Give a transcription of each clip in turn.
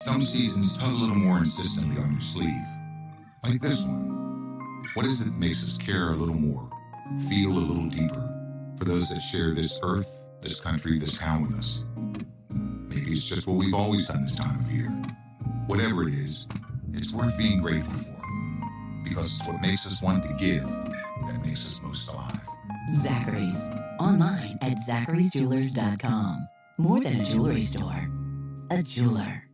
Some seasons tug a little more insistently on your sleeve. Like this one. What is it that makes us care a little more, feel a little deeper, for those that share this earth, this country, this town with us? Maybe it's just what we've always done this time of year. Whatever it is, it's worth being grateful for, because it's what makes us want to give that makes us most alive. Zachary's. Online at zacharysjewelers.com. More than a jewelry store, a jeweler.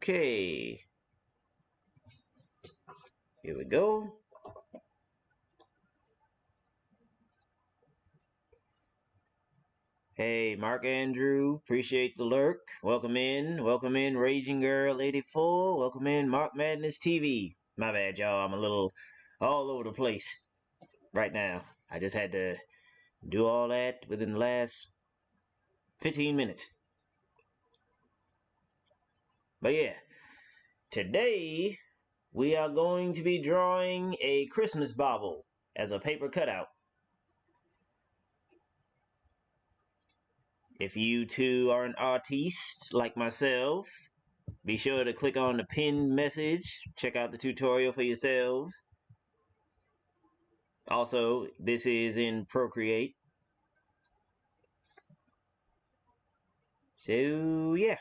Okay. Here we go. Hey, Mark Andrew, appreciate the lurk. Welcome in, Raging Girl 84. Welcome in, Mark Madness TV. My bad, y'all. I'm a little all over the place right now. I just had to do all that within the last 15 minutes. But yeah, today we are going to be drawing a Christmas bauble as a paper cutout. If you too are an artiste like myself, be sure to click on the pinned message. Check out the tutorial for yourselves. Also, this is in PROCREATE. So yeah,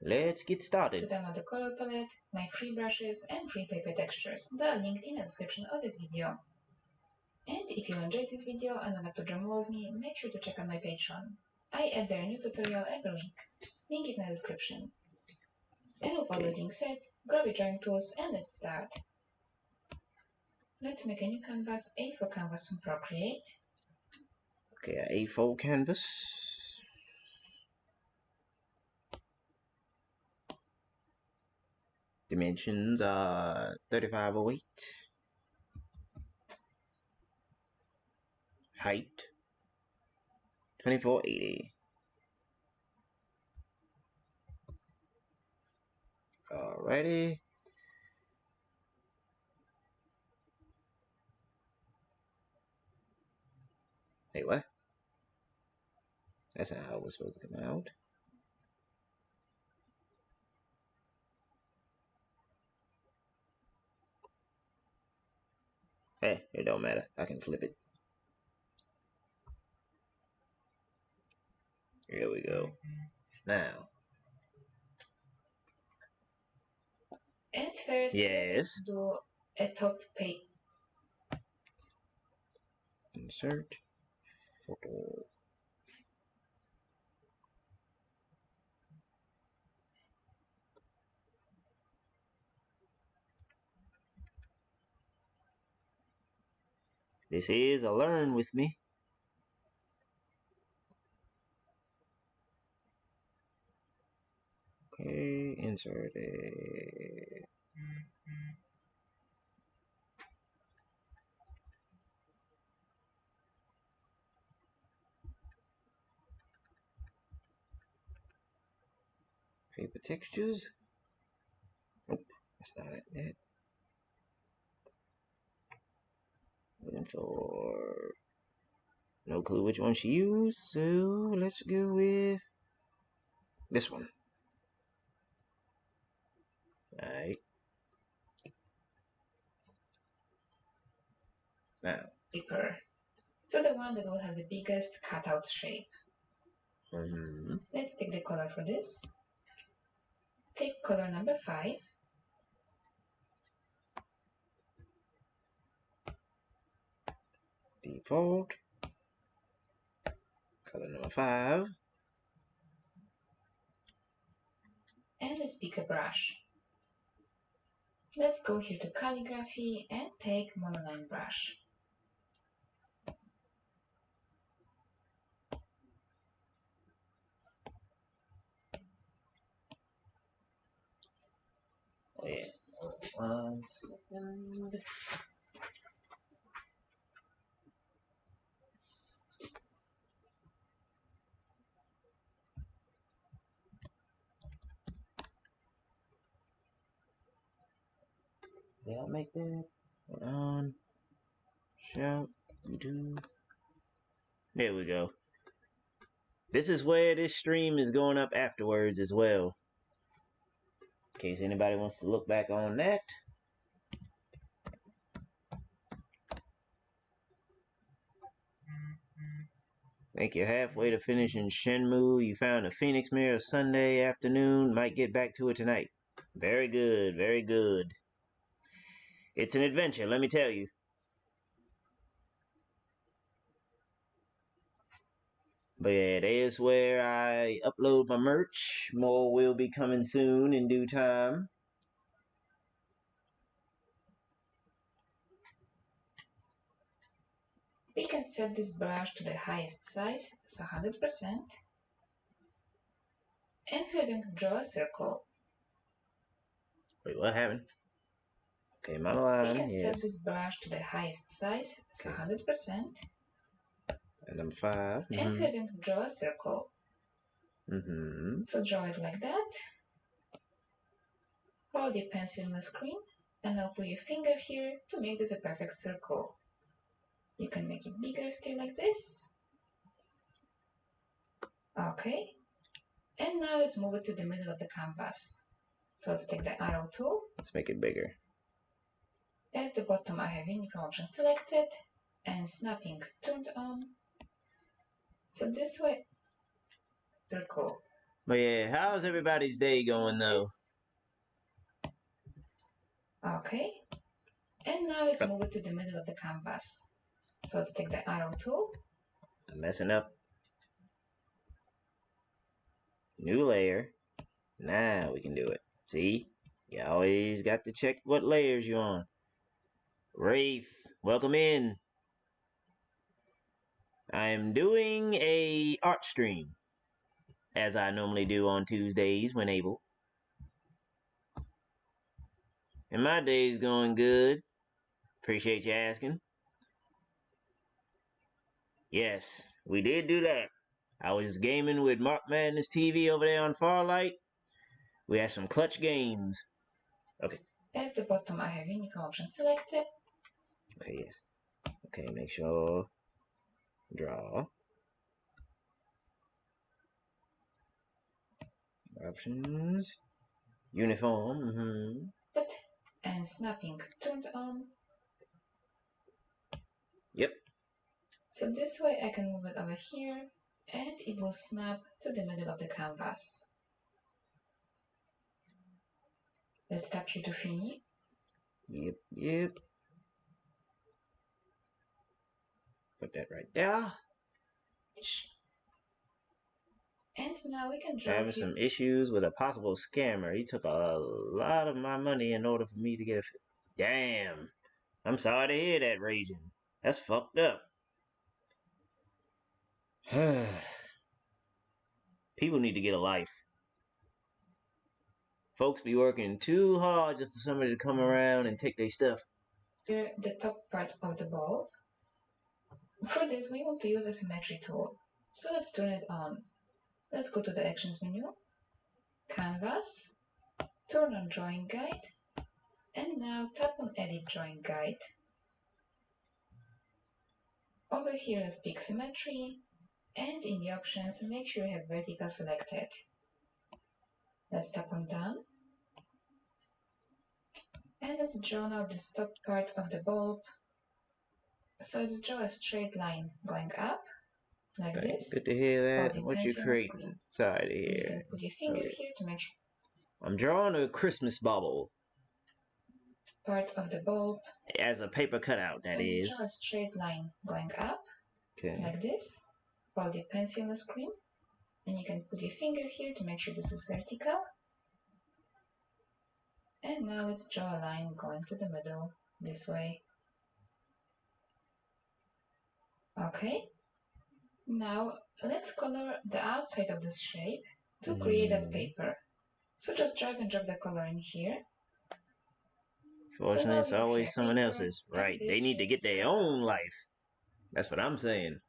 let's get started. To download the color palette, my free brushes and free paper textures, they are linked in the description of this video. And if you enjoyed this video and would like to draw more with me, make sure to check out my Patreon. I add their new tutorial every week. Link is in the description. And with all that being said, grab your drawing tools and let's start. Let's make a new canvas, A4 canvas from PROCREATE. Okay, A4 canvas. Dimensions are 3508. Height 2480. Alrighty. Hey, what? That's not how it was supposed to come out. Hey, it don't matter. I can flip it. Here we go. Now. At first, Yes. let's do a top page. Insert. Photo. This is a learn with me. Okay, insert it. Paper textures. Nope, that's not it. Mentor. No clue which one she used, so let's go with this one. Alright. Now. Paper. So the one that will have the biggest cutout shape. Let's take the color for this. Take color number 5. Default. Color number 5. And let's pick a brush. Let's go here to calligraphy and take monoline brush. Oh yeah. 1 second. Did I make that? Hold on. Shout. Do. There we go. This is where this stream is going up afterwards as well. In case anybody wants to look back on that. Think you're halfway to finishing Shenmue. You found a Phoenix Mirror Sunday afternoon. Might get back to it tonight. Very good, very good. It's an adventure, let me tell you. But yeah, there's where I upload my merch. More will be coming soon in due time. We can set this brush to the highest size, so 100%, and we're going to draw a circle. Wait, what happened? Okay, my We line, can yes. set this brush to the highest size, so Okay. 100%, And number 5. and we're going to draw a circle. So draw it like that. Hold your pencil on the screen, and now put your finger here to make this a perfect circle. You can make it bigger still like this. Okay. And now let's move it to the middle of the canvas. So let's take the arrow tool. Let's make it bigger. At the bottom I have uniform option selected and snapping turned on. So this way, circle. But yeah, how's everybody's day going though? Okay. And now let's move it to the middle of the canvas. So let's take the arrow tool. I'm messing up. New layer. Now we can do it. See? You always got to check what layers you're on. Wraith, welcome in. I am doing a art stream, as I normally do on Tuesdays when able. And my day's going good. Appreciate you asking. Yes, we did do that. I was gaming with Mark Madness TV over there on Farlight. We had some clutch games. Okay. At the bottom I have uniform option selected. Okay, yes. Okay, make sure. Draw. Options. Uniform. And snapping turned on. Yep. So this way I can move it over here and it will snap to the middle of the canvas. Let's tap here to finish. Yep. Put that right there. And now we can draw Having some issues with a possible scammer. He took a lot of my money in order for me to get a... Damn. I'm sorry to hear that, Raging. That's fucked up. People need to get a life. Folks be working too hard just for somebody to come around and take their stuff. Here, the top part of the bulb. For this, we want to use a symmetry tool. So let's turn it on. Let's go to the Actions menu, Canvas, turn on Drawing Guide, and now tap on Edit Drawing Guide. Over here, let's pick Symmetry, and in the options, make sure you have Vertical selected. Let's tap on Done. And let's draw now the top part of the bulb. So let's draw a straight line going up, like this. Good to hear that. What you creating inside of here? You can put your finger here to make sure. I'm drawing a Christmas bauble. Part of the bulb. As a paper cutout, that is. So let's draw a straight line going up, like this. Hold your pencil on the screen, and you can put your finger here to make sure this is vertical. And now let's draw a line going to the middle, this way. Okay. Now let's color the outside of this shape to create that paper. So just drag and drop the color in here. Fortunately, it's always someone else's. Right. They need to get their own life. That's what I'm saying.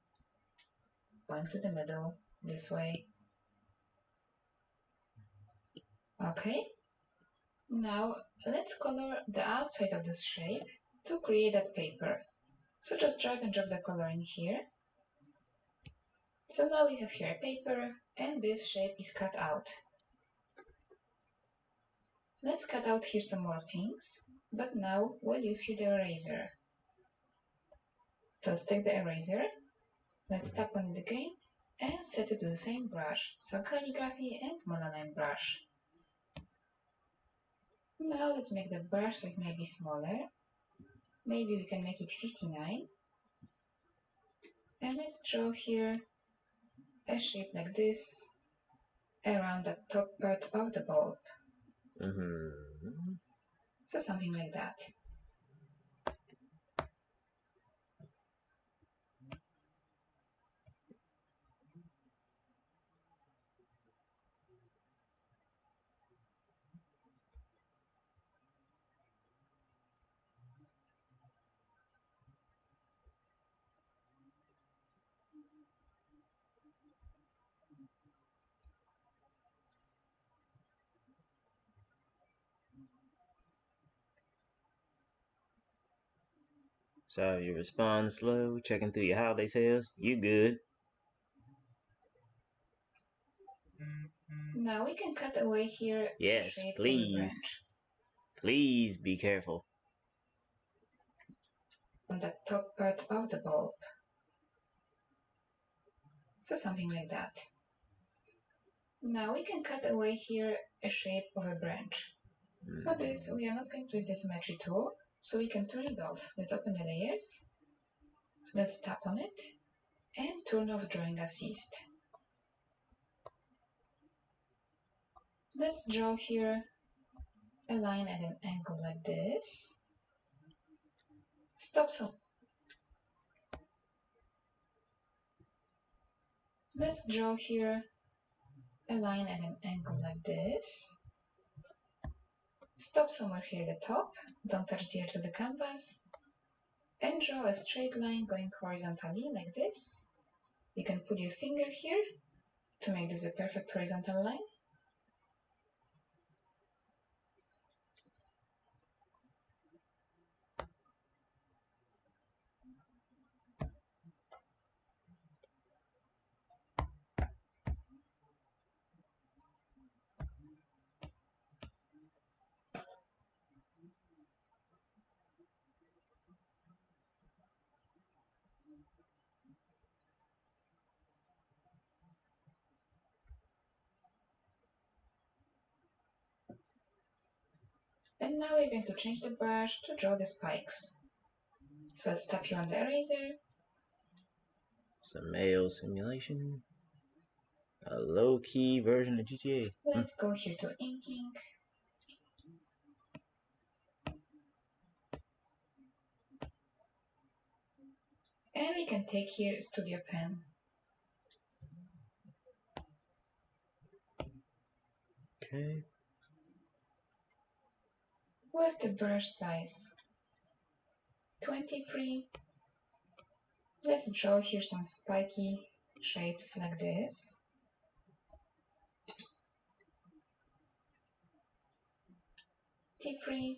Going to the middle, this way. Okay. Now let's color the outside of this shape to create that paper. So just drag and drop the color in here. So now we have here a paper and this shape is cut out. Let's cut out here some more things, but now we'll use here the eraser. So let's take the eraser, let's tap on it again and set it to the same brush, so calligraphy and monoline brush. Now let's make the brush size maybe smaller. Maybe we can make it 59. And let's draw here a shape like this around the top part of the bulb. So something like that. So you respond slow, checking through your holiday sales. You good. Now we can cut away here the Yes, shape of a please. branch. Please be careful. On the top part of the bulb. So something like that. Now we can cut away here a shape of a branch. For this, we are not going to use the symmetry tool, so we can turn it off. Let's open the layers. Let's tap on it and turn off drawing assist. Let's draw here a line at an angle like this. Stop so. Let's draw here a line at an angle like this. Stop somewhere here at the top, don't touch the edge of the canvas, and draw a straight line going horizontally like this. You can put your finger here to make this a perfect horizontal line. And now we're going to change the brush to draw the spikes. So let's tap here on the eraser. Some male simulation. A low-key version of GTA. Let's go here to inking. And we can take here Studio Pen. Okay. With the brush size 23, let's draw here some spiky shapes like this. T3.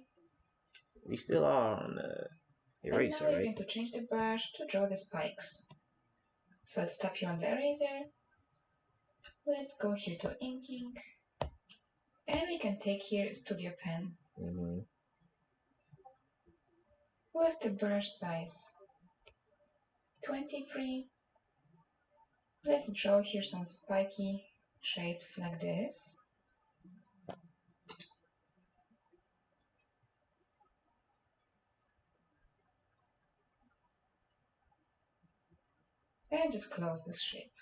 We still are on the eraser, And now we're right? going to change the brush to draw the spikes. So let's tap here on the eraser. Let's go here to inking. And we can take here Studio Pen. With the brush size 23, let's draw here some spiky shapes like this. And just close this shape.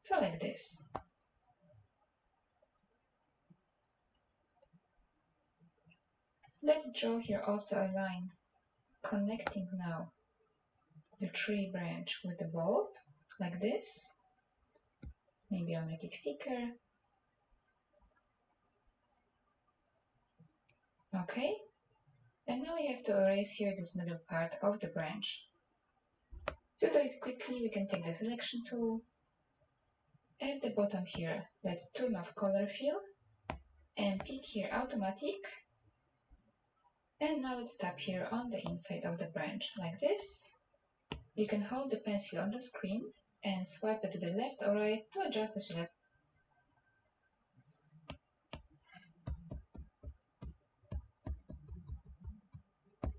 So like this. Let's draw here also a line connecting now the tree branch with the bulb, like this. Maybe I'll make it thicker. Okay. And now we have to erase here this middle part of the branch. To do it quickly, we can take the selection tool. At the bottom here, let's turn off color fill and pick here automatic And now let's tap here on the inside of the branch, like this. You can hold the pencil on the screen and swipe it to the left or right to adjust the selection.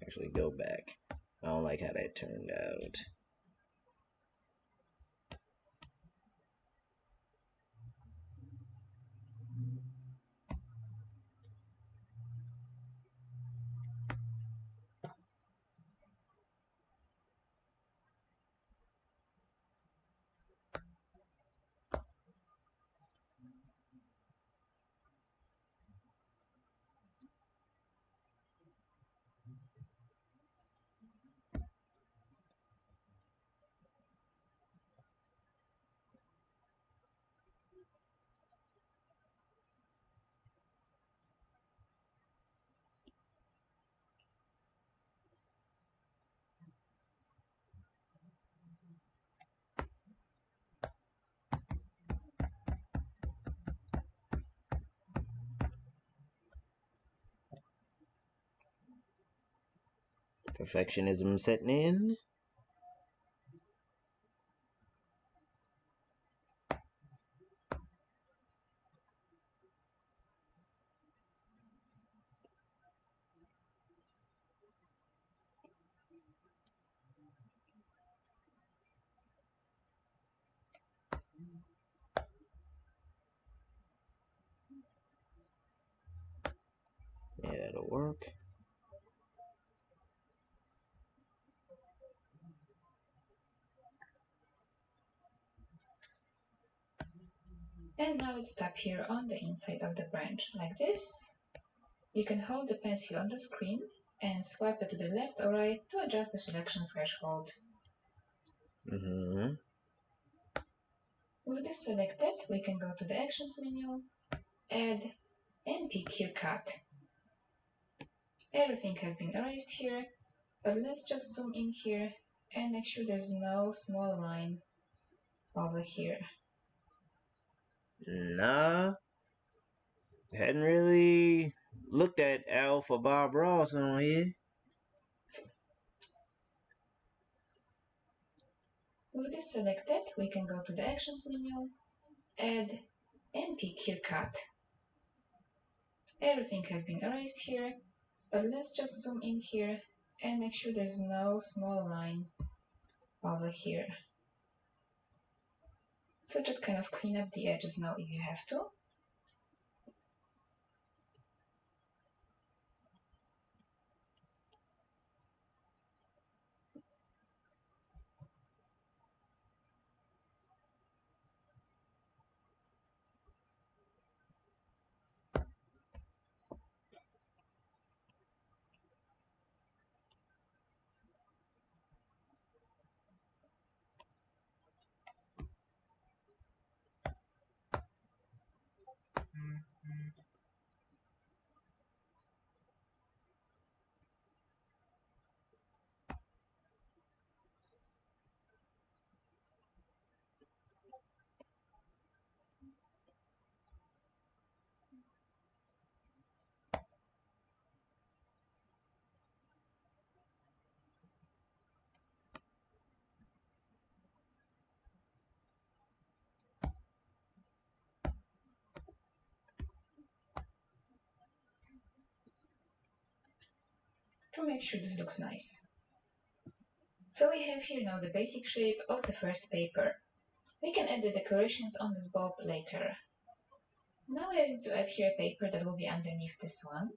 Actually, go back. I don't like how that turned out. Perfectionism setting in. Yeah, that'll work. And now let's tap here on the inside of the branch, like this. You can hold the pencil on the screen and swipe it to the left or right to adjust the selection threshold. With this selected, we can go to the Actions menu, Add, and pick here Cut. Everything has been erased here, but let's just zoom in here and make sure there's no small line over here. Nah, hadn't really looked at Al for Bob Ross on here. With this selected, we can go to the Actions menu, Add, and pick here Cut. Everything has been erased here, but let's just zoom in here and make sure there's no small line over here. So just kind of clean up the edges now if you have to. To make sure this looks nice. So we have here now the basic shape of the first paper. We can add the decorations on this bulb later. Now we are going to add here a paper that will be underneath this one.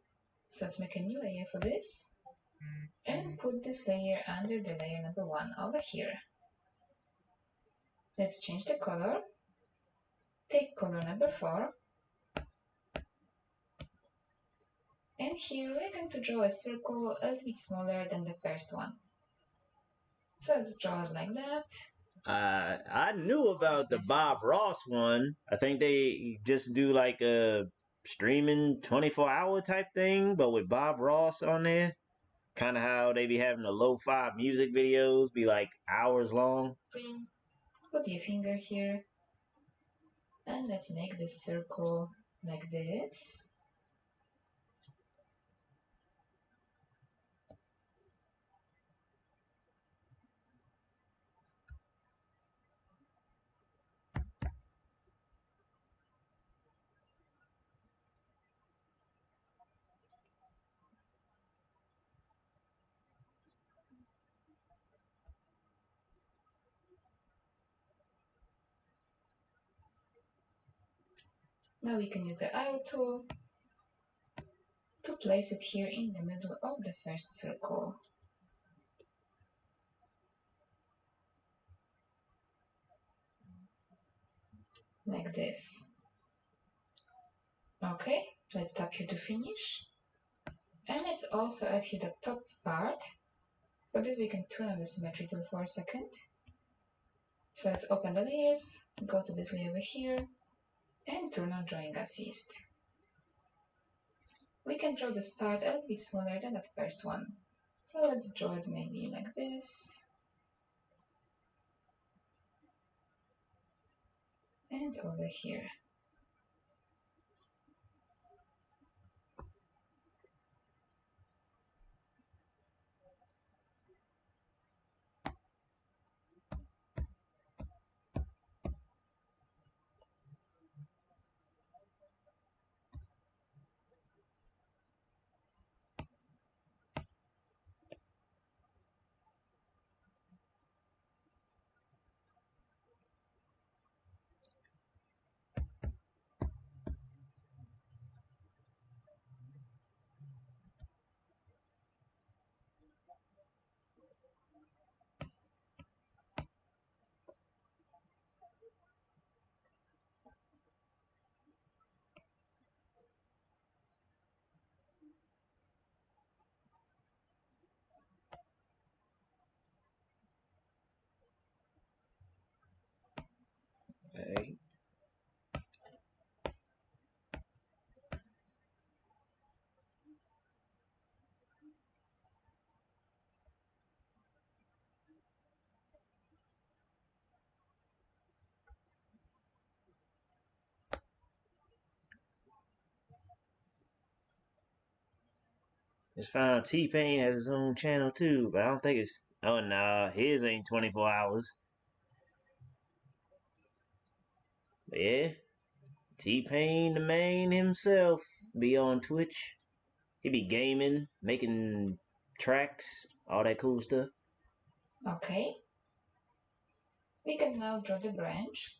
So let's make a new layer for this and put this layer under the layer number 1 over here. Let's change the color. Take color number 4. And here we're going to draw a circle a little bit smaller than the first one. So let's draw it like that. I knew about the Bob Ross one. I think they just do like a streaming 24-hour type thing, but with Bob Ross on there. Kind of how they be having the lo-fi music videos be like hours long. Put your finger here. And let's make this circle like this. Now we can use the arrow tool to place it here in the middle of the first circle. Like this. Okay, let's tap here to finish. And let's also add here the top part. For this we can turn on the symmetry tool for a second. So let's open the layers, go to this layer over here, and turn on drawing assist. We can draw this part a little bit smaller than that first one. So let's draw it maybe like this. And over here. Okay. Just found T-Pain has his own channel too, but I don't think it's. Oh nah, his ain't 24 hours. But yeah, T-Pain, the man himself, be on Twitch. He be gaming, making tracks, all that cool stuff. Okay. We can now draw the branch.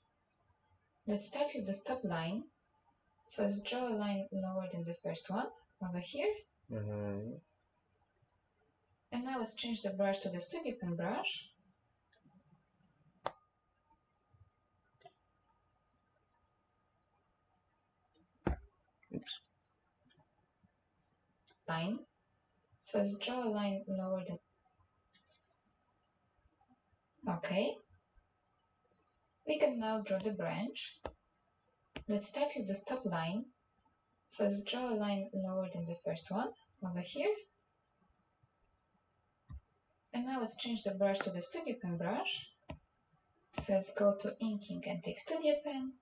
Let's start with the stop line. So let's draw a line lower than the first one, over here. Mm-hmm. And now let's change the brush to the studio pen brush. Oops. Line. So let's draw a line lower than. Okay. We can now draw the branch. Let's start with the stop line. So let's draw a line lower than the first one, over here. And now let's change the brush to the studio pen brush. So let's go to inking and take studio pen.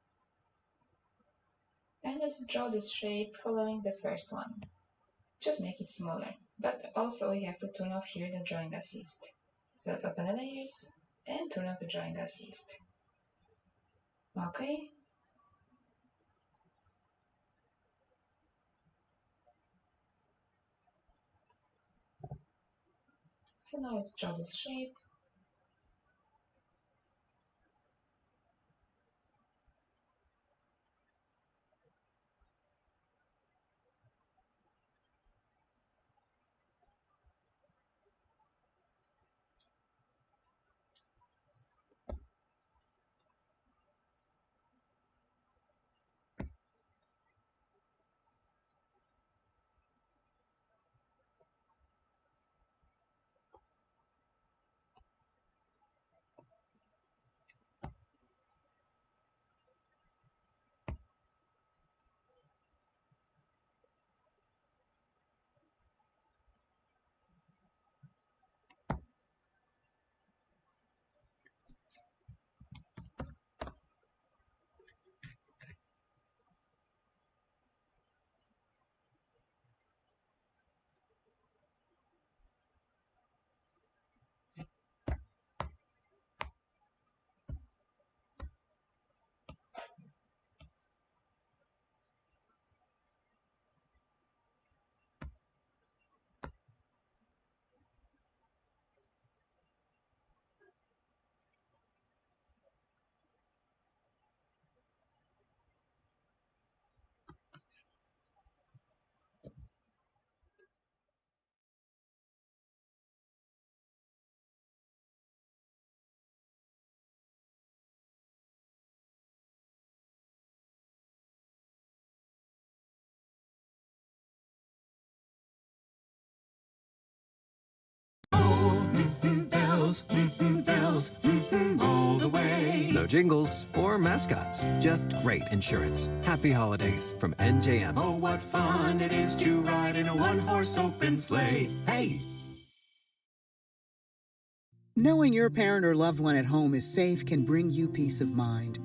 And let's draw this shape following the first one. Just make it smaller. But also we have to turn off here the drawing assist. So let's open the layers and turn off the drawing assist. Okay. So now let's draw this shape. bells, all the way. No jingles or mascots, just great insurance. Happy holidays from NJM. Oh, what fun it is to ride in a one-horse open sleigh. Hey! Knowing your parent or loved one at home is safe can bring you peace of mind.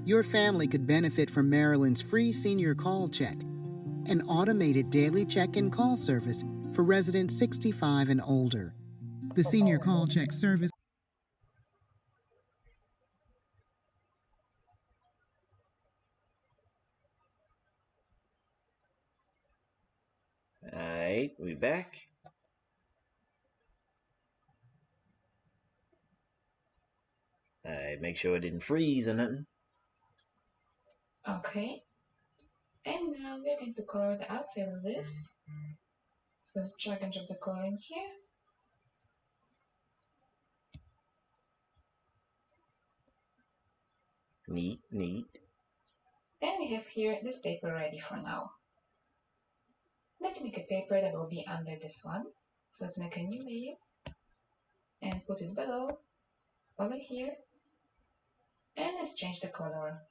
Your family could benefit from Maryland's free senior call check, an automated daily check-in call service for residents 65 and older. The Senior Call Check service. Alright, we back. Alright, make sure it didn't freeze or nothing. Okay. And now we're going to color the outside of this. So let's drag and drop the color in here. Neat, neat. And we have here this paper ready for now. Let's make a paper that will be under this one. So let's make a new layer and put it below, over here. And let's change the color.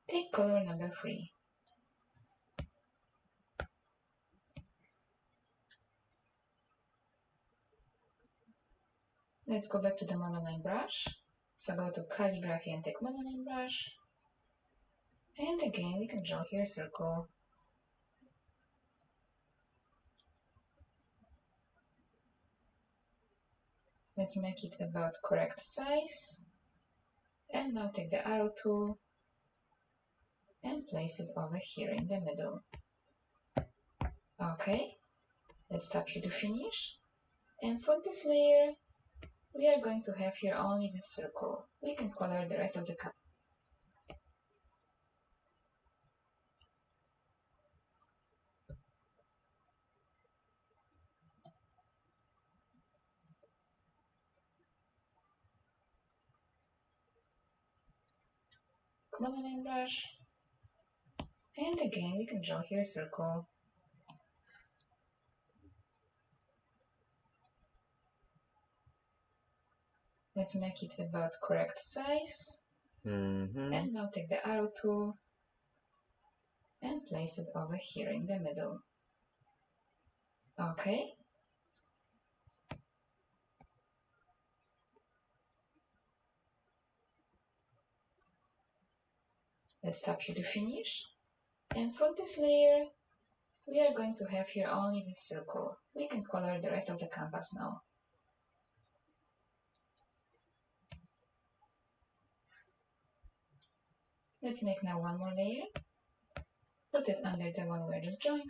Take color number 3. Let's go back to the monoline brush. So go to calligraphy and take monoline brush. And again, we can draw here a circle. Let's make it about correct size. And now take the arrow tool and place it over here in the middle. Okay, let's tap here to finish. And for this layer, we are going to have here only this circle. We can color the rest of the cup. Monoline brush. And again, we can draw here a circle. Let's make it about correct size. And now take the arrow tool and place it over here in the middle. Okay. Let's tap here to finish. And for this layer, we are going to have here only this circle. We can color the rest of the canvas now. Let's make now one more layer. Put it under the one we're just drawing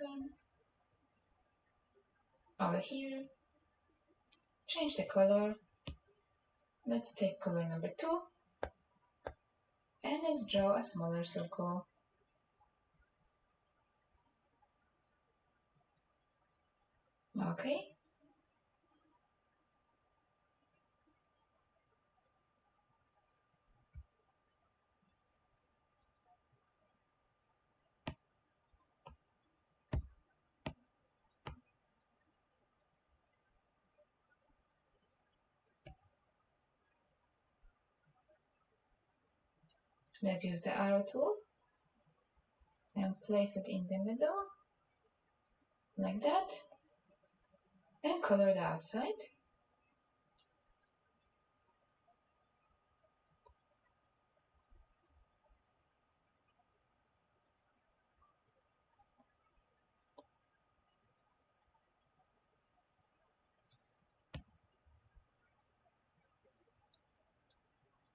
on. Over here. Change the color. Let's take color number 2. And let's draw a smaller circle. Okay. Let's use the arrow tool and place it in the middle, like that, and color the outside.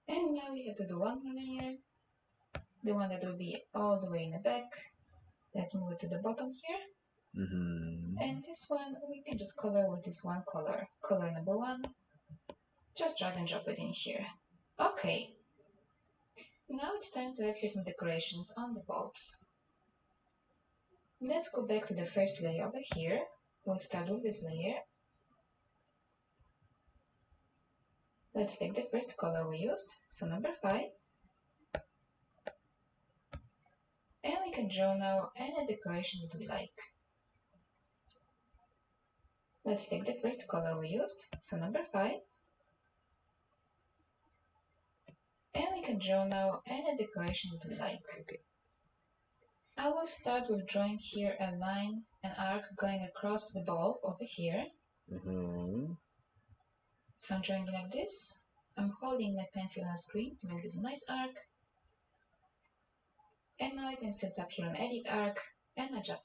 And now we have to do one more layer, the one that will be all the way in the back. Let's move it to the bottom here. And this one, we can just color with this one color. Color number 1. Just drag and drop it in here. Okay. Now it's time to add here some decorations on the bulbs. Let's go back to the first layer over here. We'll start with this layer. Let's take the first color we used, so number 5. And we can draw now any decoration that we like. Let's take the first color we used, so number 5. can draw now any decoration that we like. Okay. I will start with drawing here a line, an arc going across the bulb over here. So I'm drawing like this. I'm holding my pencil on the screen to make this a nice arc. And now I can still tap here on Edit Arc and adjust.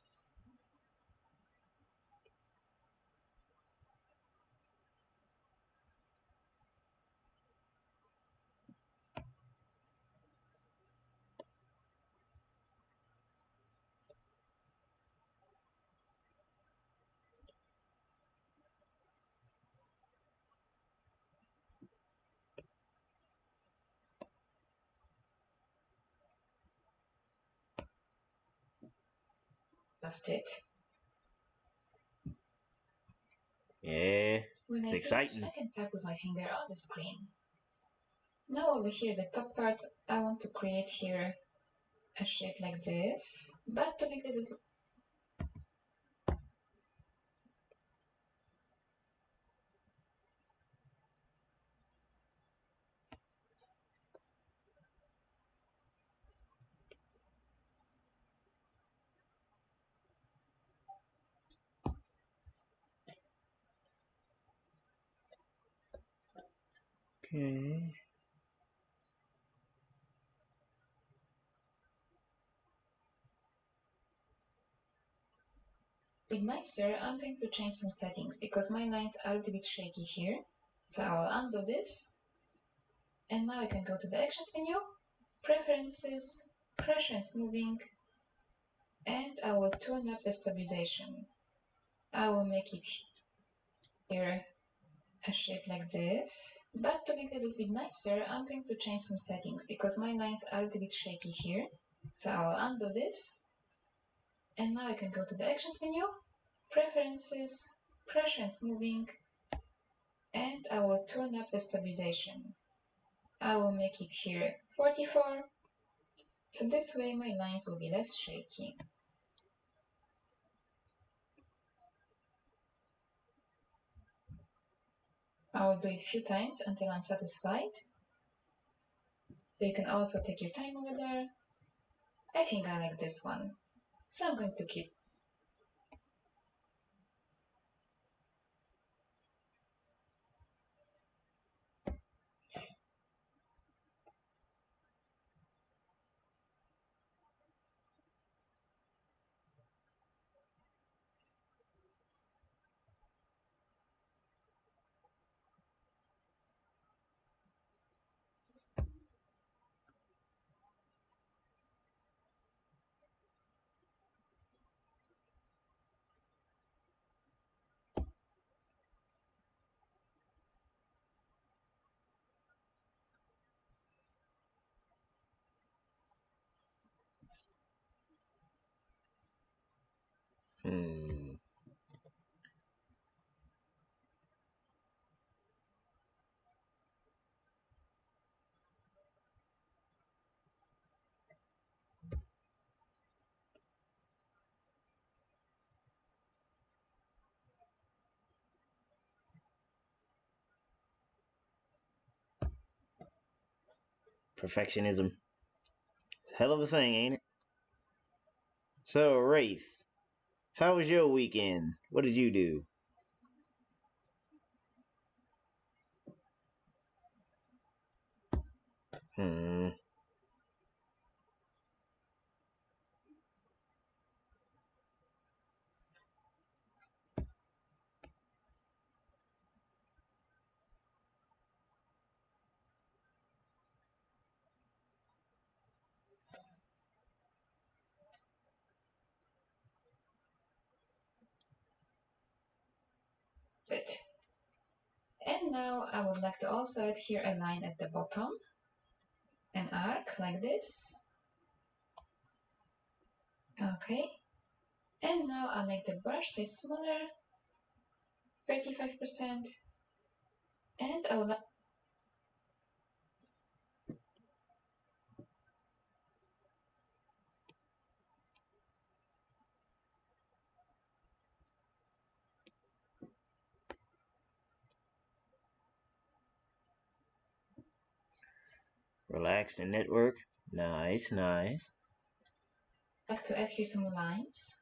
Adjust it. Yeah, When it's I exciting. finish, I can tap with my finger on the screen. Now over here, the top part, I want to create here a shape like this, but to make this Okay. bit nicer, I'm going to change some settings because my lines are a little bit shaky here. So I'll undo this. And now I can go to the Actions menu, Preferences, Pressure and Smoothing, and I will turn up the stabilization. I will make it here a shape like this. But to make this a little bit nicer, I'm going to change some settings because my lines are a little bit shaky here. So I'll undo this. And now I can go to the Actions menu, Preferences, Pressure and Smoothing, and I will turn up the stabilization. I will make it here 44, so this way my lines will be less shaky. I will do it a few times until I'm satisfied. So you can also take your time over there. I think I like this one, so I'm going to keep. Perfectionism. It's a hell of a thing, ain't it? So, Wraith, how was your weekend? What did you do? Hmm. Fit. And now I would like to also add here a line at the bottom, an arc like this. Okay. And now I'll make the brush size smaller, 35%, and I would like Relax and network. Nice, nice. I'd like to add here some lines.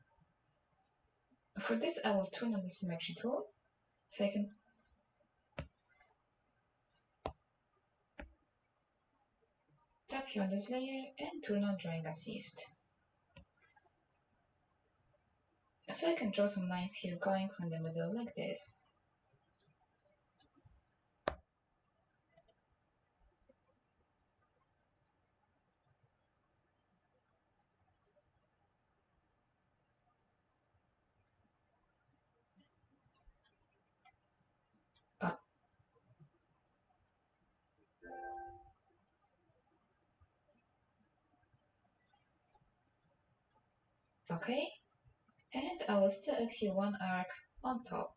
For this, I will turn on the symmetry tool so I can tap here on this layer and turn on drawing assist. So I can draw some lines here going from the middle like this. Okay, and I will still add here one arc on top.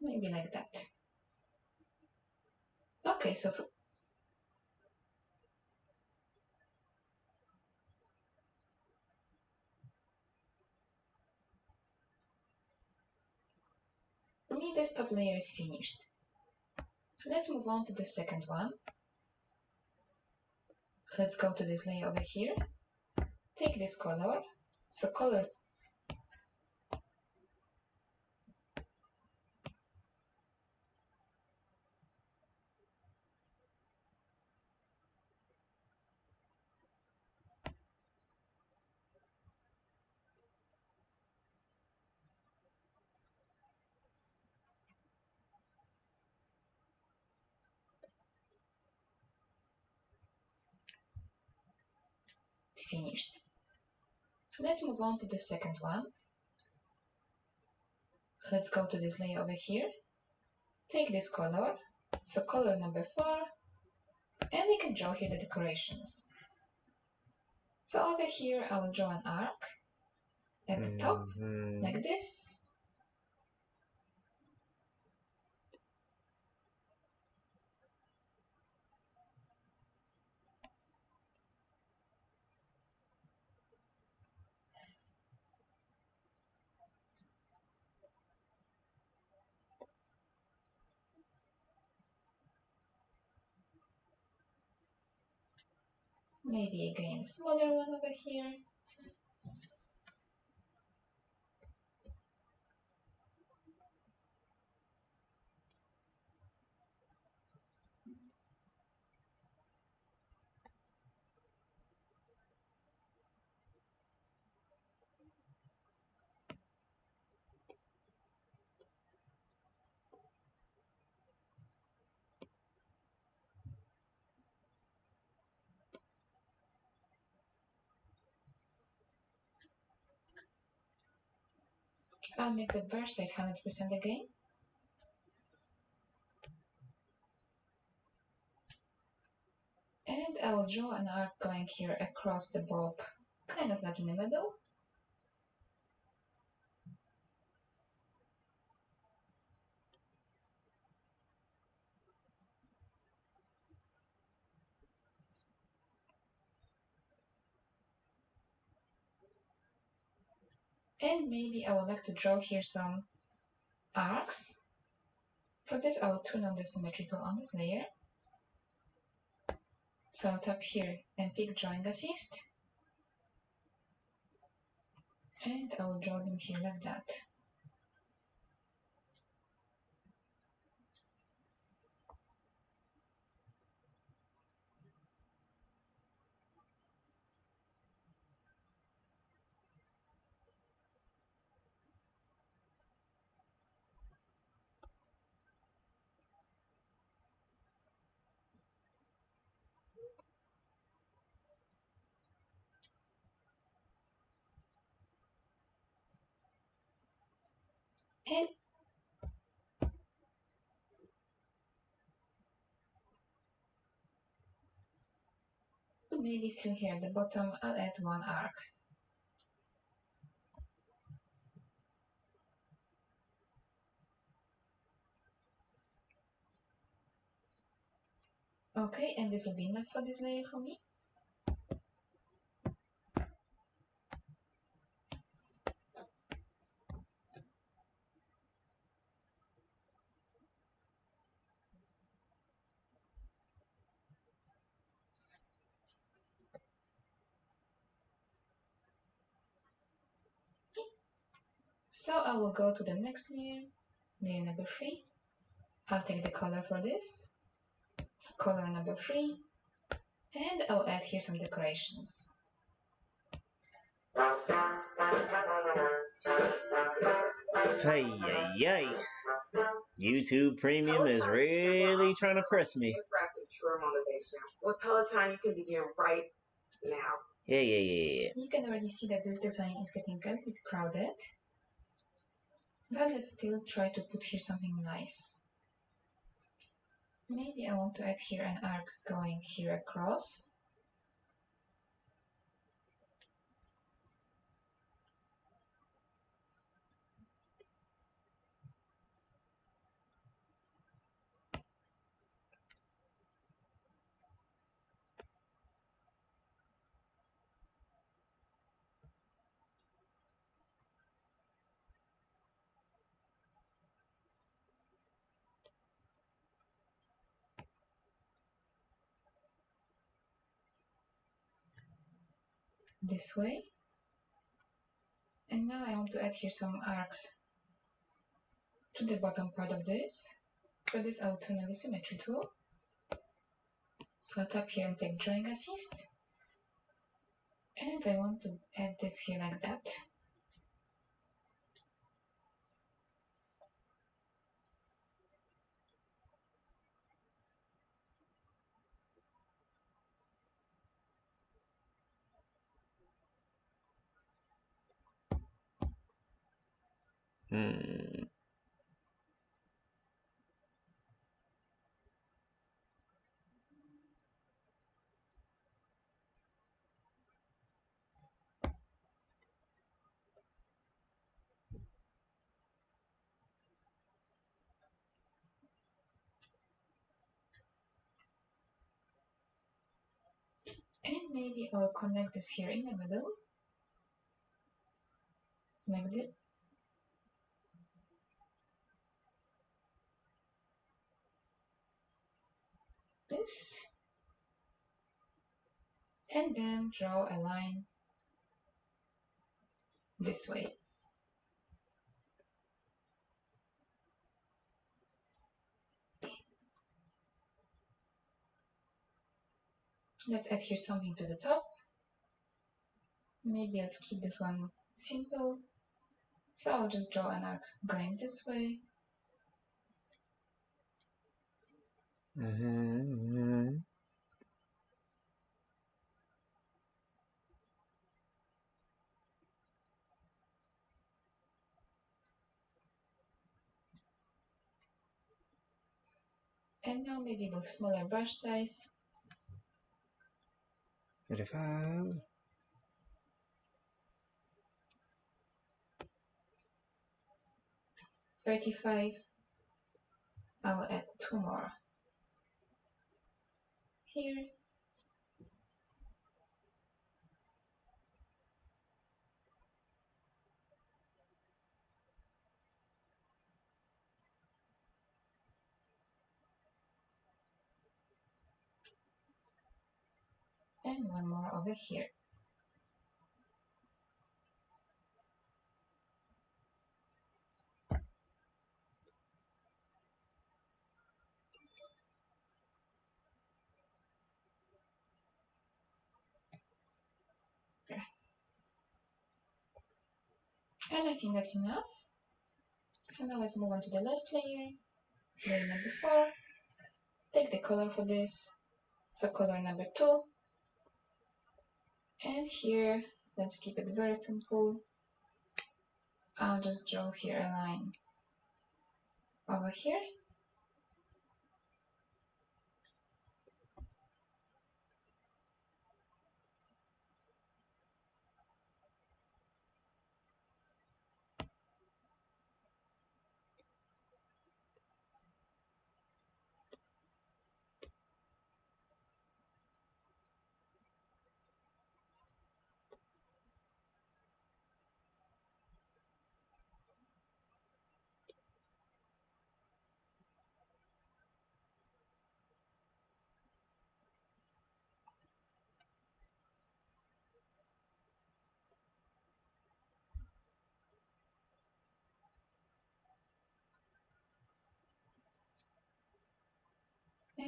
Maybe like that. Okay, so for me, this top layer is finished. Let's move on to the second one. Let's go to this layer over here. Take this color. So color is finished. Let's move on to the second one. Let's go to this layer over here. Take this color. So color number 4. And we can draw here the decorations. So over here I will draw an arc at the top, like this. Maybe again smaller one over here. I'll make the brush size 100% again. And I will draw an arc going here across the bulb, kind of like in the middle. And maybe I would like to draw here some arcs. For this, I will turn on the symmetry tool on this layer. So I'll tap here and pick drawing assist. And I will draw them here like that. And maybe still here at the bottom, I'll add one arc. Okay, and this will be enough for this layer for me. So I will go to the next layer, layer number 3. I'll take the color for this, it's color number 3, and I'll add here some decorations. Hey, yay. YouTube Premium is really trying to press me. True motivation. With Peloton, you can begin right now. Yeah. You can already see that this design is getting a little bit crowded, but let's still try to put here something nice. Maybe I want to add here an arc going here across. This way. And now I want to add here some arcs to the bottom part of this. For this I will turn on the symmetry tool. So I'll tap here and take drawing assist. And I want to add this here like that. And maybe I'll connect this here in the middle. Like this. And then draw a line this way. Let's add here something to the top. Maybe let's keep this one simple. So I'll just draw an arc going this way. And now maybe with smaller brush size. 35. 35. I will add 2 more here. And 1 more over here. And I think that's enough. So now let's move on to the last layer, layer number 4. Take the color for this, so color number 2. And here, let's keep it very simple. I'll just draw here a line over here.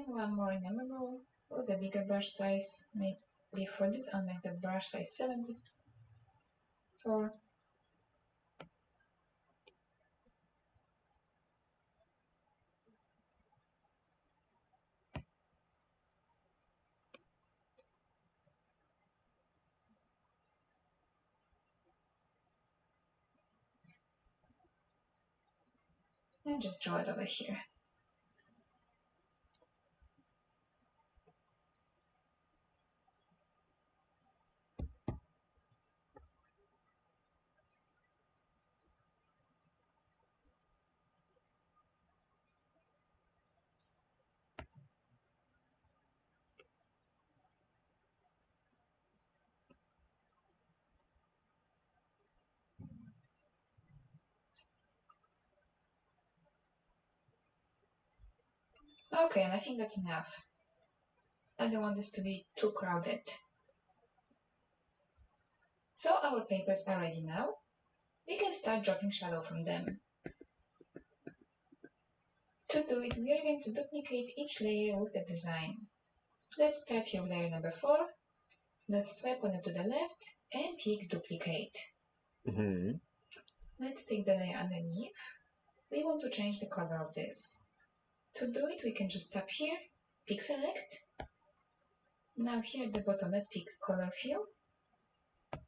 and one more in the middle with a bigger brush size. Maybe for this I'll make the brush size 74. And just draw it over here. Okay, and I think that's enough. I don't want this to be too crowded. So our papers are ready now. We can start dropping shadow from them. To do it, we are going to duplicate each layer with the design. Let's start here with layer number 4. Let's swipe on it to the left and pick duplicate. Let's take the layer underneath. We want to change the color of this. To do it, we can just tap here, pick select. Now here at the bottom, let's pick color fill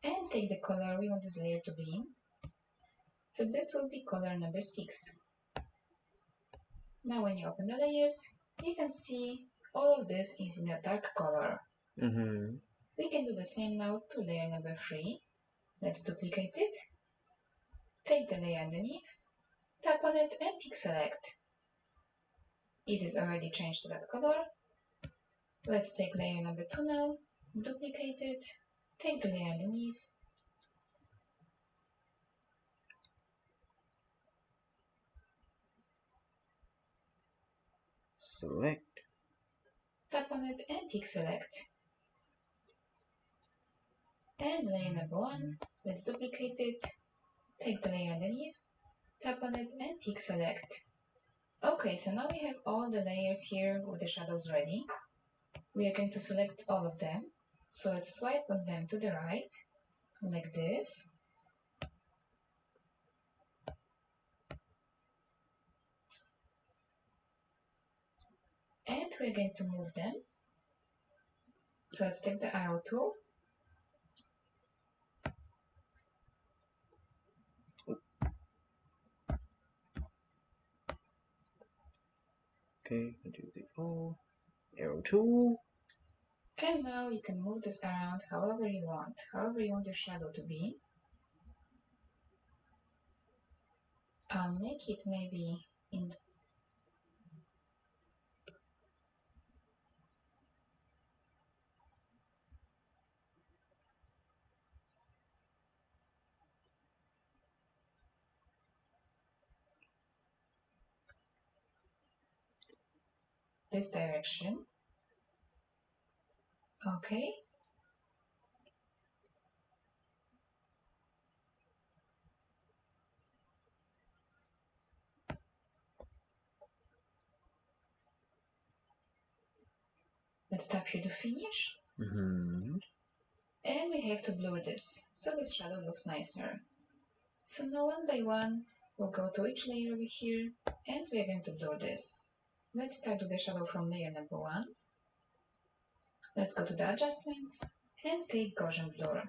and take the color we want this layer to be in. So this will be color number 6. Now when you open the layers, you can see all of this is in a dark color. We can do the same now to layer number 3. Let's duplicate it. Take the layer underneath, tap on it and pick select. It is already changed to that color. Let's take layer number 2 now, duplicate it, take the layer underneath, Select. tap on it and pick select. And layer number 1, let's duplicate it, take the layer underneath, tap on it and pick select. Okay, so now we have all the layers here with the shadows ready. We are going to select all of them. So let's swipe on them to the right, like this. And we're going to move them. So let's take the arrow tool. Okay, 1, 2, 3, 4. Arrow tool. And now you can move this around however you want your shadow to be. I'll make it maybe in this direction. Okay. Let's tap here to finish. And we have to blur this, so this shadow looks nicer. So now one by one, we'll go to each layer over here, and we're going to blur this. Let's start with the shadow from layer number 1. Let's go to the adjustments, and take Gaussian blur.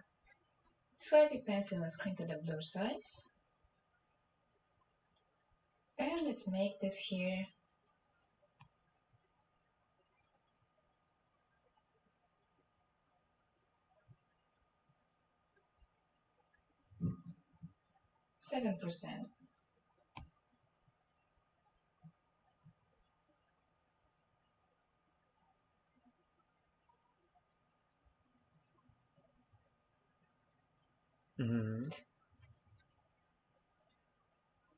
Swipe your pencil on the screen to the blur size. And let's make this here 7%.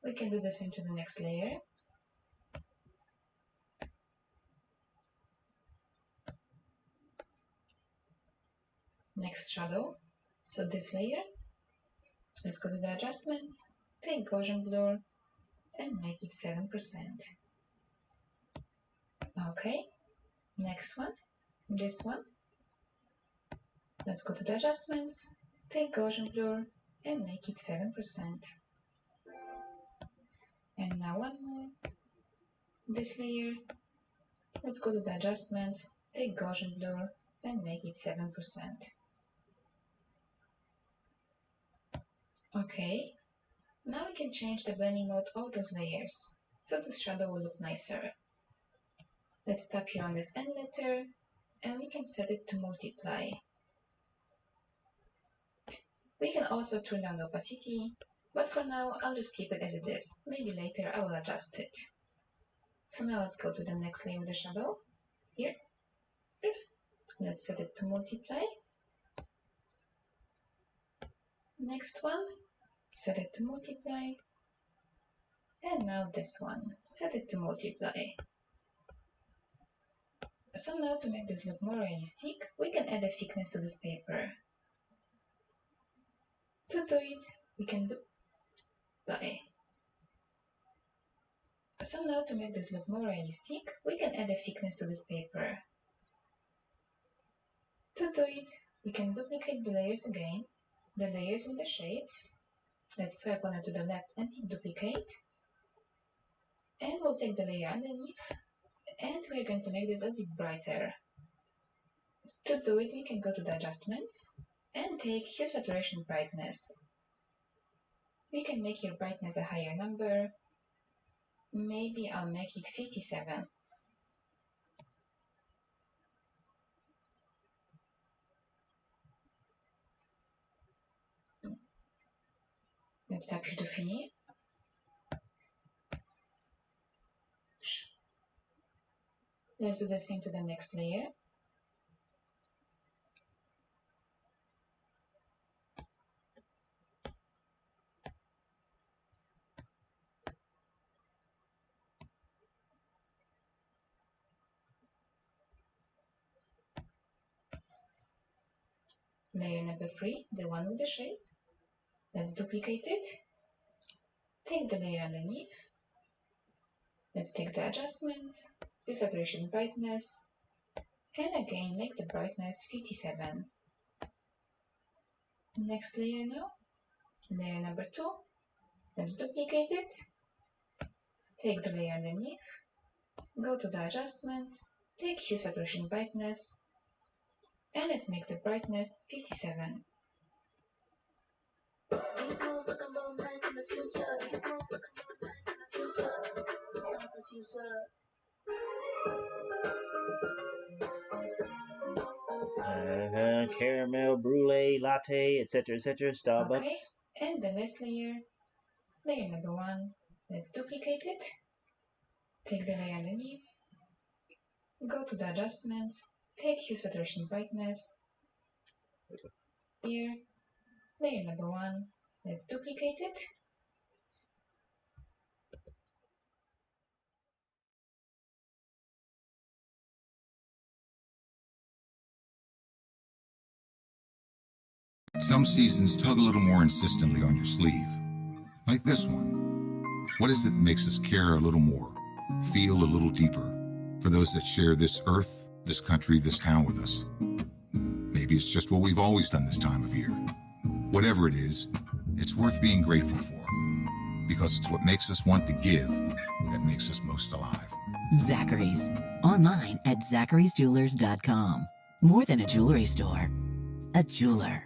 We can do the same to the next layer. Next shadow. So this layer. Let's go to the adjustments, take Gaussian blur, and make it 7%. Okay. Next one, this one. Let's go to the adjustments, take Gaussian blur and make it 7%. And now one more, this layer. Let's go to the adjustments, take Gaussian blur and make it 7%. Okay, now we can change the blending mode of those layers, so this shadow will look nicer. Let's tap here on this N letter, and we can set it to multiply. We can also turn down the opacity, but for now I'll just keep it as it is. Maybe later I will adjust it. So now let's go to the next layer with the shadow. Here. Let's set it to multiply. Next one, set it to multiply. And now this one, set it to multiply. So now to make this look more realistic, we can add a thickness to this paper. To do it, we can do multiply. So now to make this look more realistic, we can add a thickness to this paper. To do it, we can duplicate the layers again, the layers with the shapes. Let's swipe on it to the left and pick duplicate. And we'll take the layer underneath, and we're going to make this a bit brighter. To do it, we can go to the adjustments and take hue, saturation, brightness. We can make your brightness a higher number. Maybe I'll make it 57. Let's tap here to finish. Let's do the same to the next layer. Layer number 3, the one with the shape. Let's duplicate it. Take the layer underneath. Let's take the adjustments, hue, saturation, brightness, and again make the brightness 57. Next layer now, layer number 2. Let's duplicate it. Take the layer underneath. Go to the adjustments, take hue, saturation, brightness, and let's make the brightness 57. These moves looking real nice in the future. These moves looking real nice in the future. About the future. Caramel, brulee, latte, etc., Starbucks. Okay, and the last layer, layer number 1. Let's duplicate it. Take the layer underneath. Go to the adjustments, take hue, saturation, brightness. Here, layer number 1. Let's duplicate it. Some seasons tug a little more insistently on your sleeve. Like this one. What is it that makes us care a little more, feel a little deeper, for those that share this earth, this country, this town with us? Maybe it's just what we've always done this time of year. Whatever it is, it's worth being grateful for, because it's what makes us want to give that makes us most alive. Zachary's. Online at zacharysjewelers.com. More than a jewelry store, a jeweler.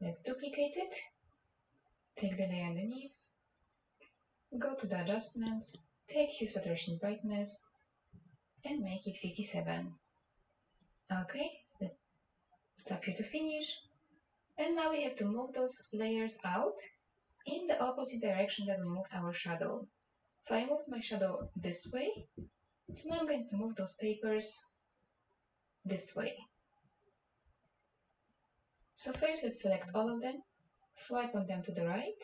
Let's duplicate it. Take the layer underneath. Go to the adjustments, take hue, saturation, brightness, and make it 57. Okay, let's tap here to finish. And now we have to move those layers out in the opposite direction that we moved our shadow. So I moved my shadow this way. So now I'm going to move those papers this way. So first let's select all of them, swipe on them to the right.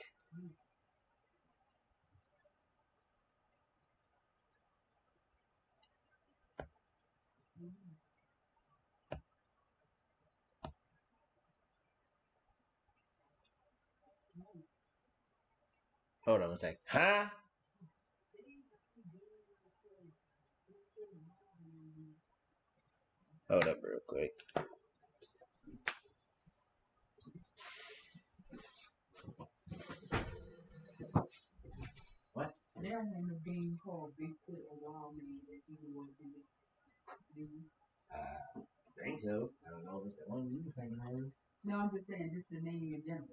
Hold on a sec. Huh? Hold up real quick. What? They're in a game called Bigfoot or Wild Man that you want to do. I think so. I don't know if it's the one you think of. No, I'm just saying this is the name in general.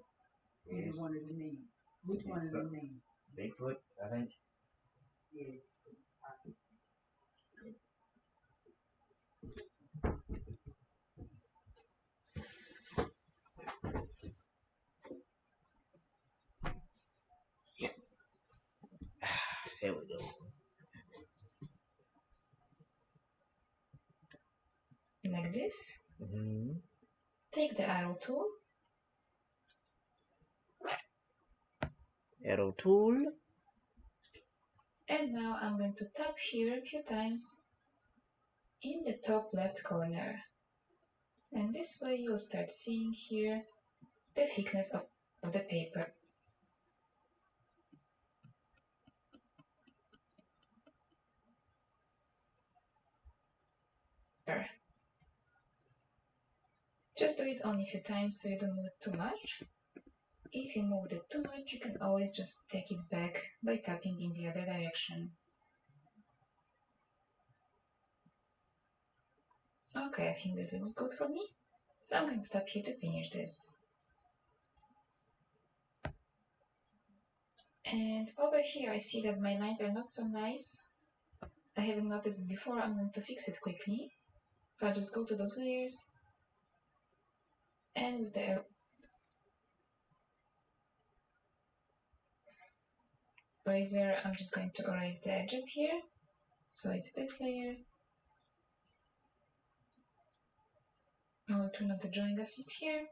Yeah. Either one of the names. Which one is the name? Bigfoot, I think. Yeah. There we go. Like this. Mm-hmm. Take the arrow tool. Arrow tool. And now I'm going to tap here a few times in the top left corner. And this way you'll start seeing here the thickness of the paper. Just do it only a few times so you don't move it too much. If you moved it too much, you can always just take it back by tapping in the other direction. Okay, I think this looks good for me. So I'm going to tap here to finish this. And over here I see that my lines are not so nice. I haven't noticed it before. I'm going to fix it quickly. So I'll just go to those layers, and with the eraser I'm just going to erase the edges here. So it's this layer. I'll turn off the drawing assist here.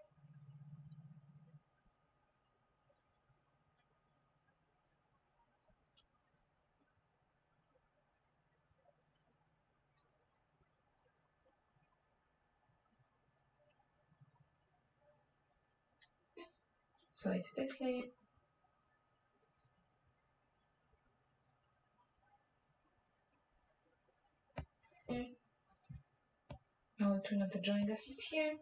So it's this layer. I'll turn off the drawing assist here.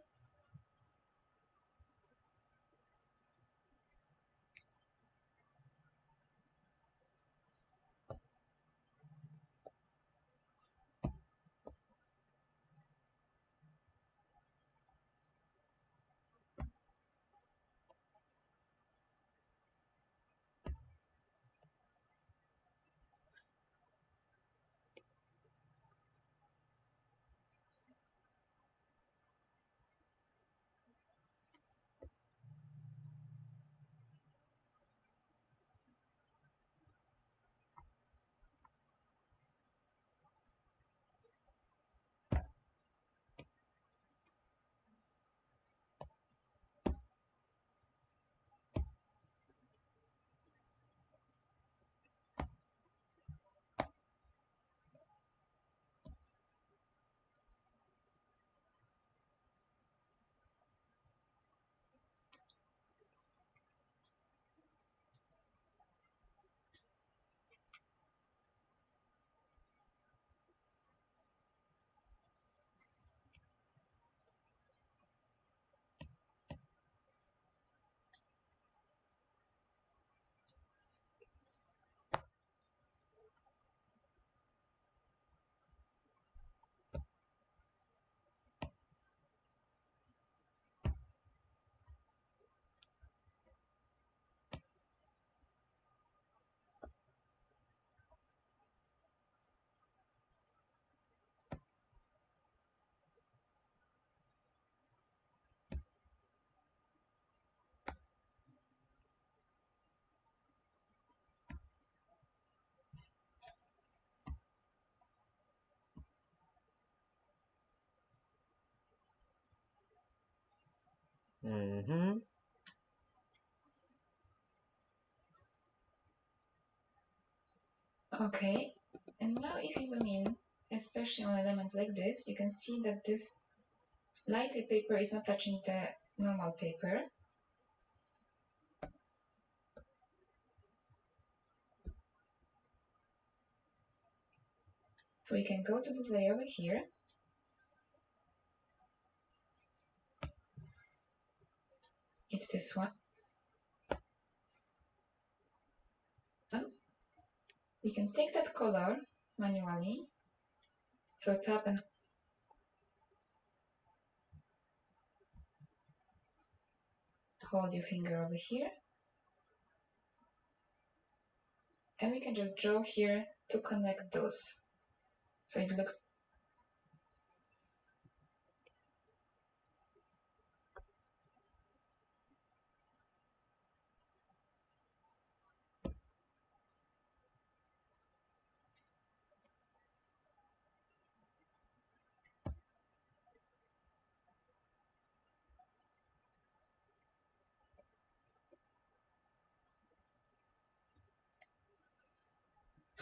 Okay, and now if you zoom in, especially on elements like this, you can see that this lighter paper is not touching the normal paper. So we can go to this layer over here. It's this one. We can take that color manually. So tap and hold your finger over here. And we can just draw here to connect those. So it looks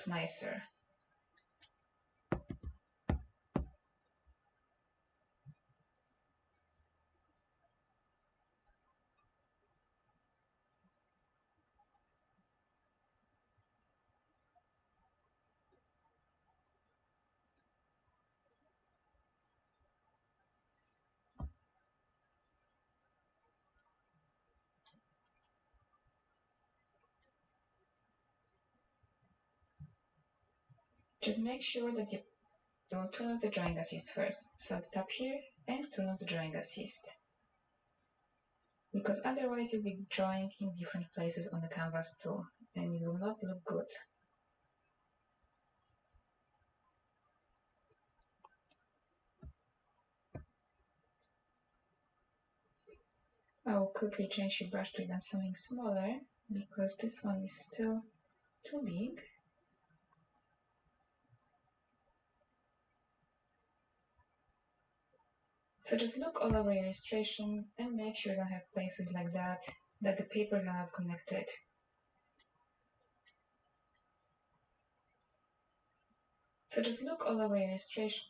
nicer. Just make sure that you don't turn off the drawing assist first. So tap here and turn off the drawing assist. Because otherwise you'll be drawing in different places on the canvas too, and it will not look good. I will quickly change your brush to even something smaller, because this one is still too big. So just look all over your illustration and make sure you don't have places like that the papers are not connected. So just look all over your illustration.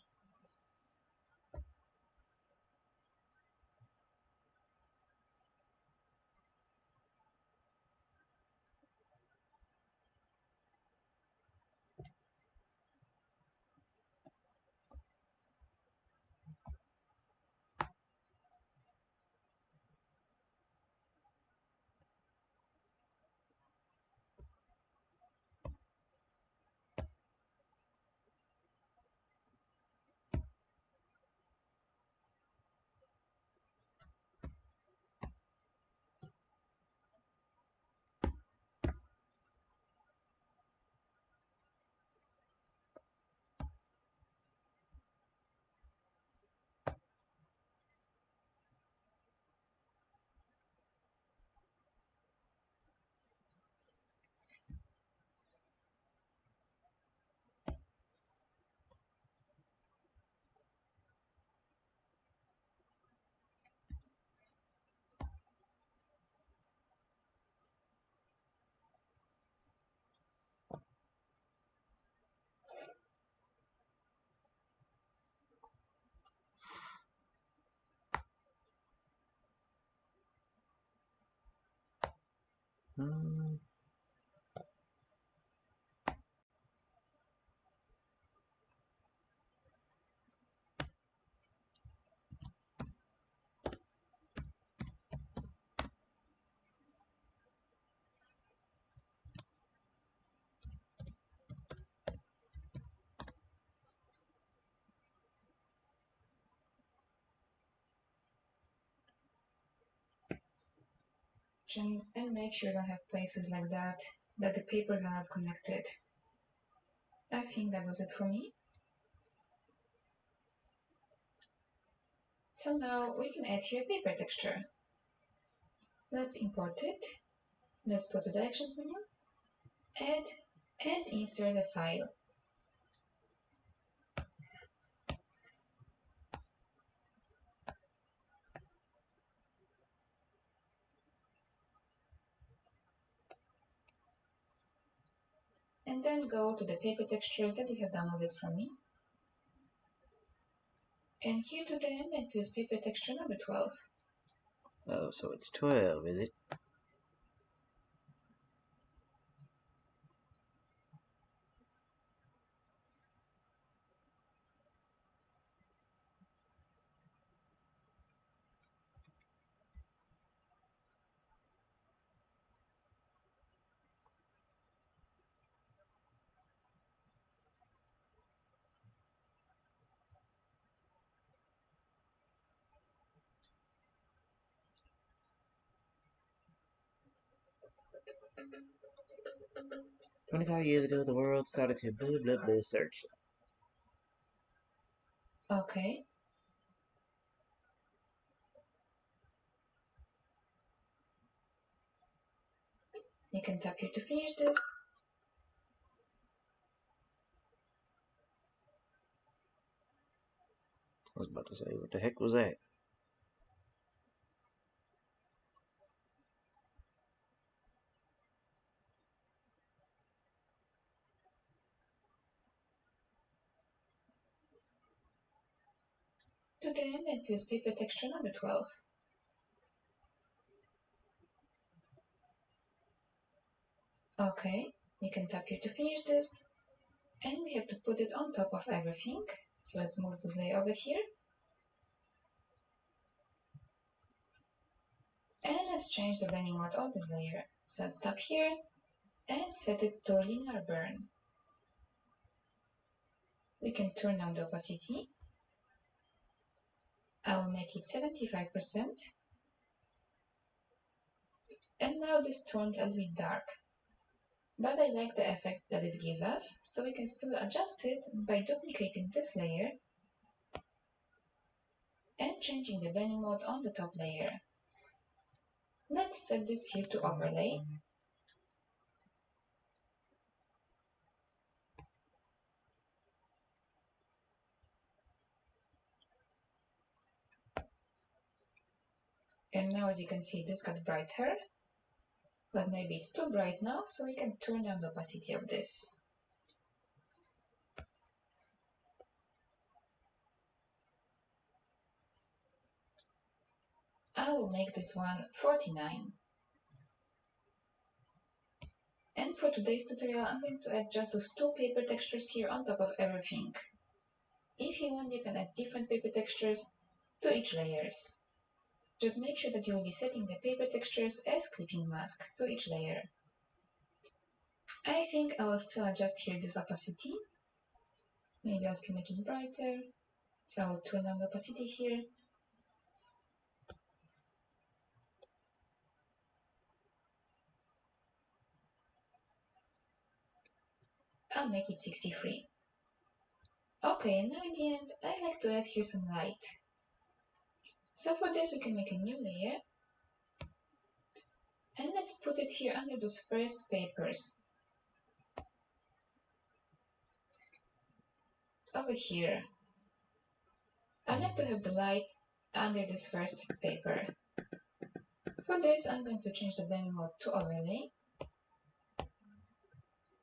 And make sure you don't have places like that the papers are not connected. I think that was it for me. So now we can add here a paper texture. Let's import it. Let's go to the Actions menu, Add, and insert a file. then go to the paper textures that you have downloaded from me. And here to the end, and choose paper texture number 12. Oh, so it's 12, is it? "25 years ago, the world started to blah blah blah search." Okay. You can tap here to finish this. I was about to say, what the heck was that? To the end, and choose paper texture number 12. Okay, you can tap here to finish this. And we have to put it on top of everything. So let's move this layer over here. And let's change the blending mode of this layer. So let's tap here and set it to linear burn. We can turn down the opacity. I will make it 75%. And now this turned a little bit dark. But I like the effect that it gives us, so we can still adjust it by duplicating this layer and changing the blending mode on the top layer. Let's set this here to overlay. And now as you can see, this got brighter, but maybe it's too bright now, so we can turn down the opacity of this. I will make this one 49. And for today's tutorial, I'm going to add just those two paper textures here on top of everything. If you want, you can add different paper textures to each layers. Just make sure that you'll be setting the paper textures as clipping mask to each layer. I think I will still adjust here this opacity. Maybe I can make it brighter. So I'll turn down the opacity here. I'll make it 63. Okay, and now in the end, I like to add here some light. So for this we can make a new layer. And let's put it here under those first papers. Over here. I like to have the light under this first paper. For this I'm going to change the blending mode to overlay.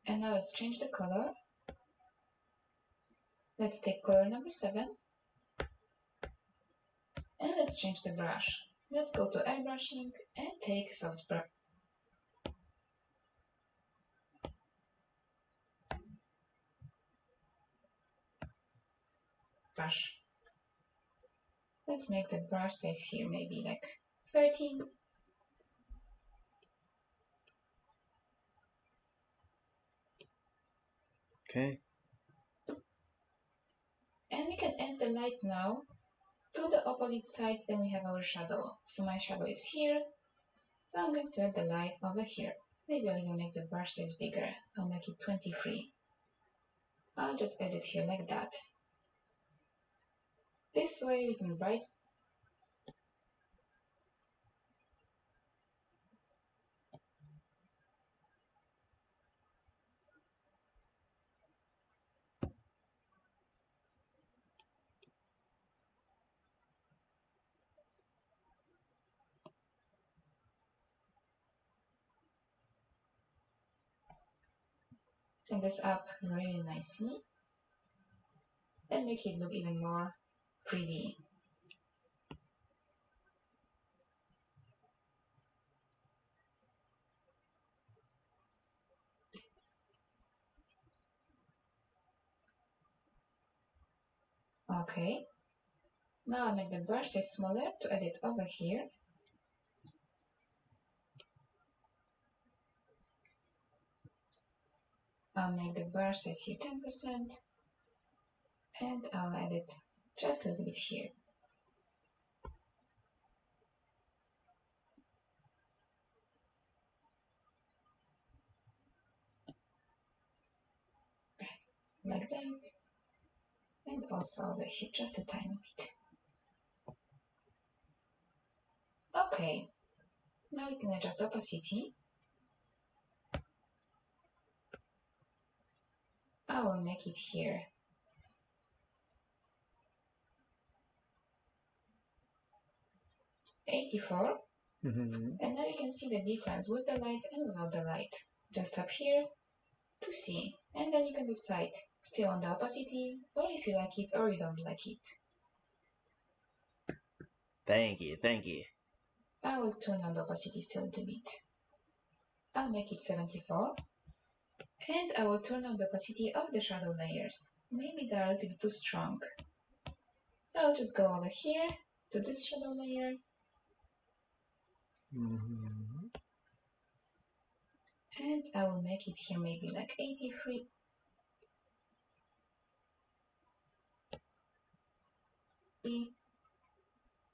And now let's change the color. Let's take color number 7. And let's change the brush. Let's go to airbrushing and take soft brush. Let's make the brush size here maybe like 13. Okay. And we can add the light now to the opposite side, then we have our shadow. So my shadow is here, so I'm going to add the light over here. Maybe I'll even make the brush size bigger. I'll make it 23. I'll just add it here like that. This way we can brighten. Turn this up really nicely and make it look even more pretty. Okay, now I'll make the brush size smaller to add it over here. I'll make the brush size here 10% and I'll add it just a little bit here. Like that. And also over here just a tiny bit. Okay, now we can adjust opacity. I will make it here 84. And now you can see the difference with the light and without the light. Just up here to see. And then you can decide still on the opacity, or if you like it or you don't like it. Thank you, thank you. I will turn on the opacity still a little bit. I'll make it 74. And I will turn on the opacity of the shadow layers. Maybe they're a little bit too strong. So I'll just go over here to this shadow layer. And I will make it here maybe like 83.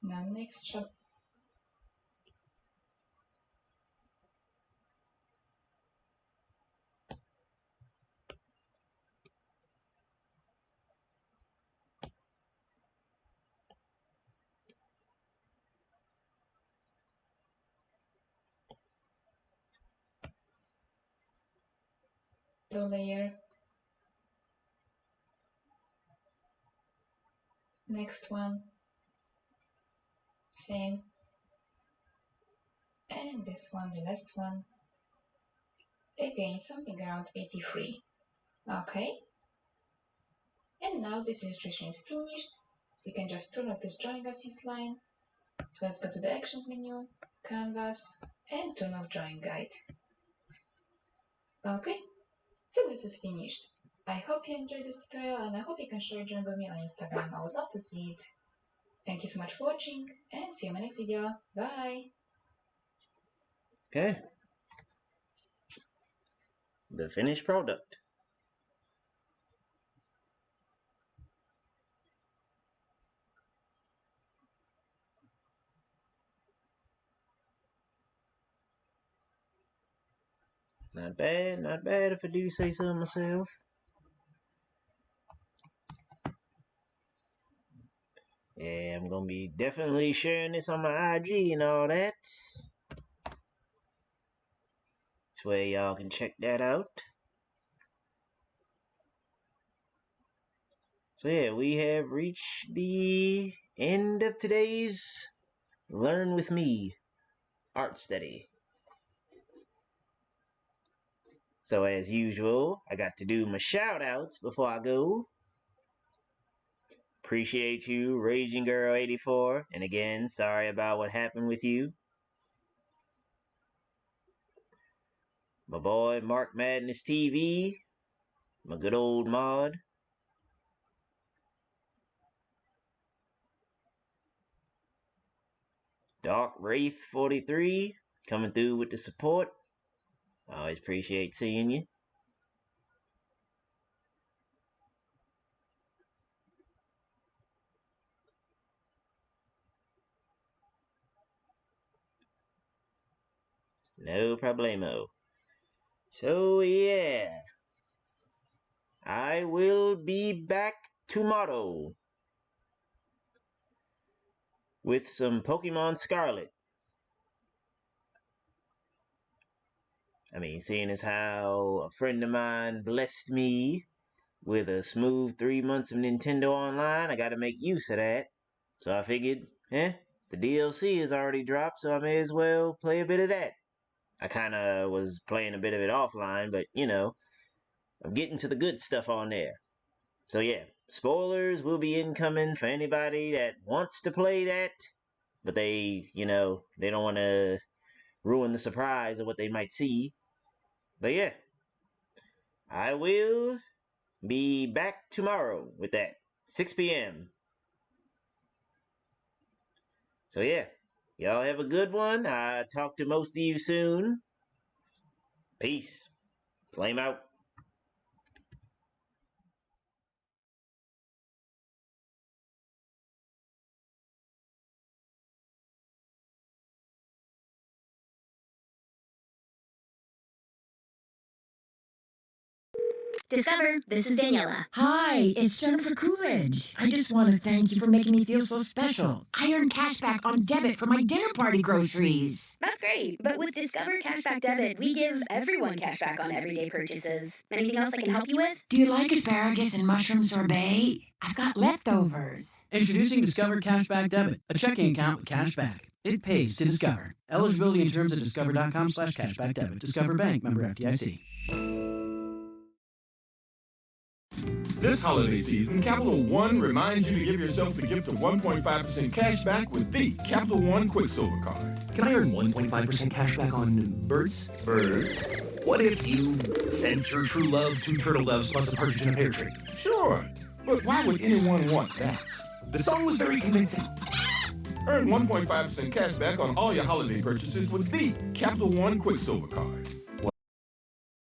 Now next shadow. Layer. Next one. Same. And this one, the last one. Again, something around 83. Okay. And now this illustration is finished. We can just turn off this drawing assist line. So let's go to the actions menu, canvas, and turn off drawing guide. Okay. So this is finished. I hope you enjoyed this tutorial and I hope you can share it with me on Instagram. I would love to see it. Thank you so much for watching and see you in my next video. Bye! Okay. The finished product. Not bad, not bad if I do say so myself. Yeah, I'm gonna be definitely sharing this on my IG and all that. This way y'all can check that out. So yeah, we have reached the end of today's Learn With Me art study. So as usual, I got to do my shout outs before I go. Appreciate you, Raging Girl 84, and again, sorry about what happened with you. My boy Mark Madness TV, my good old mod. Dark Wraith 43, coming through with the support. I always appreciate seeing you. No problemo. So yeah, I will be back tomorrow with some Pokemon Scarlet. I mean, seeing as how a friend of mine blessed me with a smooth 3 months of Nintendo Online, I gotta make use of that. So I figured, the DLC is already dropped, so I may as well play a bit of that. I kinda was playing a bit of it offline, but you know, of getting to the good stuff on there. So yeah, spoilers will be incoming for anybody that wants to play that, but they don't want to ruin the surprise of what they might see. But yeah, I will be back tomorrow with that, 6 p.m. So yeah, y'all have a good one. I'll talk to most of you soon. Peace. Flame out. Discover, this is Daniela. Hi, it's Jennifer Coolidge. I just want to thank you for making me feel so special. I earned cash back on debit for my dinner party groceries. That's great, but with Discover Cashback Debit, we give everyone cash back on everyday purchases. Anything else I can help you with? Do you like asparagus and mushroom sorbet? I've got leftovers. Introducing Discover Cashback Debit, a checking account with cashback. It pays to Discover. Eligibility in terms of discover.com/cashback debit. Discover Bank, member FDIC. This holiday season, Capital One reminds you to give yourself the gift of 1.5% cash back with the Capital One Quicksilver Card. Can I earn 1.5% cash back on birds? Birds? What if you sent your true love 2 turtle doves plus a partridge in a pear tree? Sure, but why would anyone want that? The song was very convincing. Earn 1.5% cash back on all your holiday purchases with the Capital One Quicksilver Card.